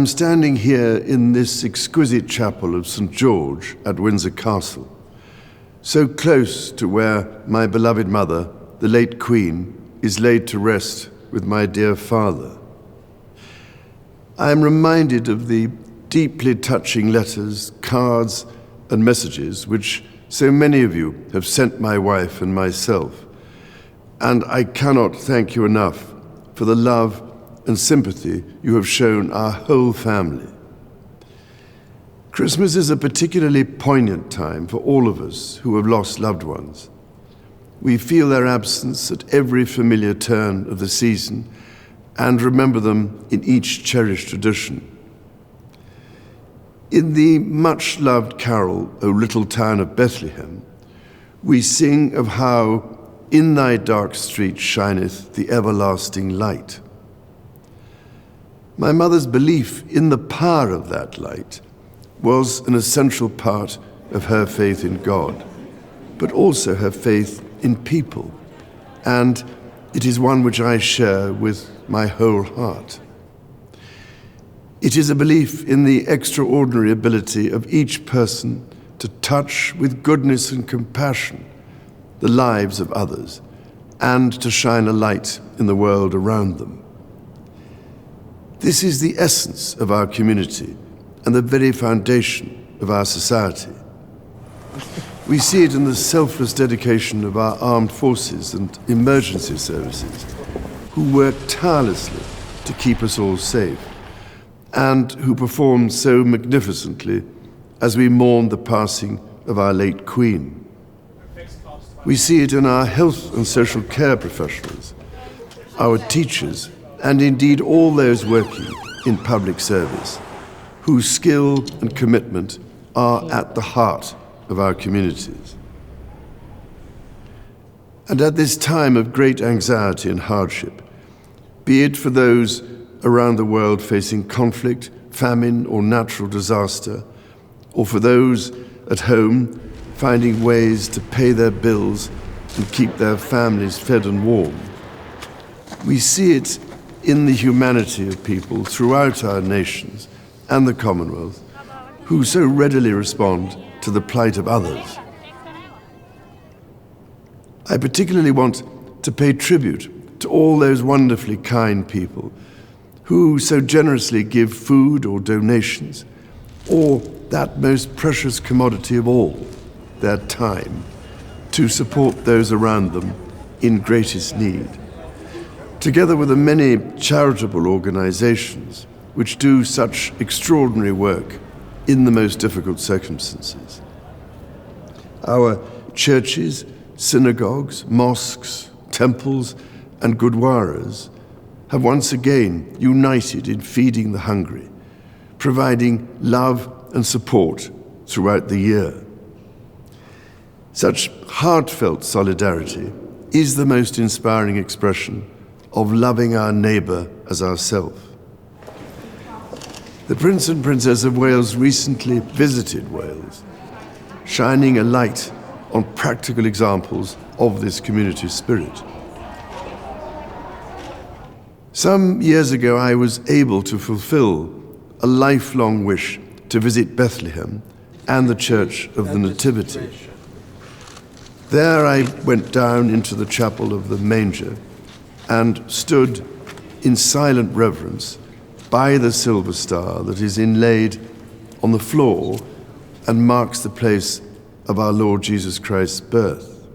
I'm standing here in this exquisite chapel of St. George at Windsor Castle, so close to where my beloved mother, the late Queen, is laid to rest with my dear father. I am reminded of the deeply touching letters, cards, and messages which so many of you have sent my wife and myself, and I cannot thank you enough for the love and sympathy you have shown our whole family. Christmas is a particularly poignant time for all of us who have lost loved ones. We feel their absence at every familiar turn of the season and remember them in each cherished tradition. In the much-loved carol, O Little Town of Bethlehem, we sing of how in thy dark street shineth the everlasting light. My mother's belief in the power of that light was an essential part of her faith in God, but also her faith in people, and it is one which I share with my whole heart. It is a belief in the extraordinary ability of each person to touch with goodness and compassion the lives of others and to shine a light in the world around them. This is the essence of our community and the very foundation of our society. We see it in the selfless dedication of our armed forces and emergency services, who work tirelessly to keep us all safe, and who perform so magnificently as we mourn the passing of our late Queen. We see it in our health and social care professionals, our teachers, and indeed all those working in public service, whose skill and commitment are at the heart of our communities. And at this time of great anxiety and hardship, be it for those around the world facing conflict, famine, or natural disaster, or for those at home finding ways to pay their bills and keep their families fed and warm, we see it in the humanity of people throughout our nations and the Commonwealth, who so readily respond to the plight of others. I particularly want to pay tribute to all those wonderfully kind people who so generously give food or donations, or that most precious commodity of all, their time, to support those around them in greatest need, together with the many charitable organizations which do such extraordinary work in the most difficult circumstances. Our churches, synagogues, mosques, temples, and gurdwaras have once again united in feeding the hungry, providing love and support throughout the year. Such heartfelt solidarity is the most inspiring expression of loving our neighbour as ourselves. The Prince and Princess of Wales recently visited Wales, shining a light on practical examples of this community spirit. Some years ago, I was able to fulfill a lifelong wish to visit Bethlehem and the Church of the Nativity. There I went down into the chapel of the manger and stood in silent reverence by the silver star that is inlaid on the floor and marks the place of our Lord Jesus Christ's birth.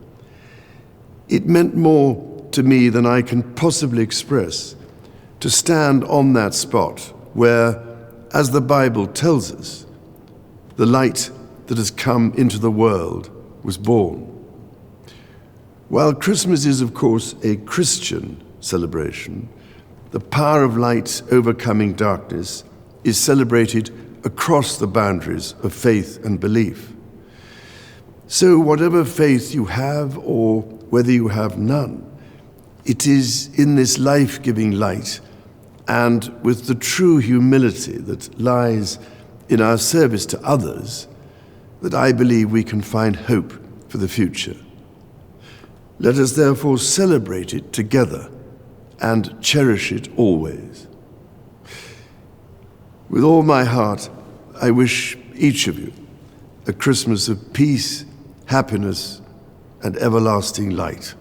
It meant more to me than I can possibly express to stand on that spot where, as the Bible tells us, the light that has come into the world was born. While Christmas is, of course, a Christian celebration, the power of light overcoming darkness is celebrated across the boundaries of faith and belief. So whatever faith you have or whether you have none, it is in this life-giving light and with the true humility that lies in our service to others that I believe we can find hope for the future. Let us therefore celebrate it together and cherish it always. With all my heart, I wish each of you a Christmas of peace, happiness, and everlasting light.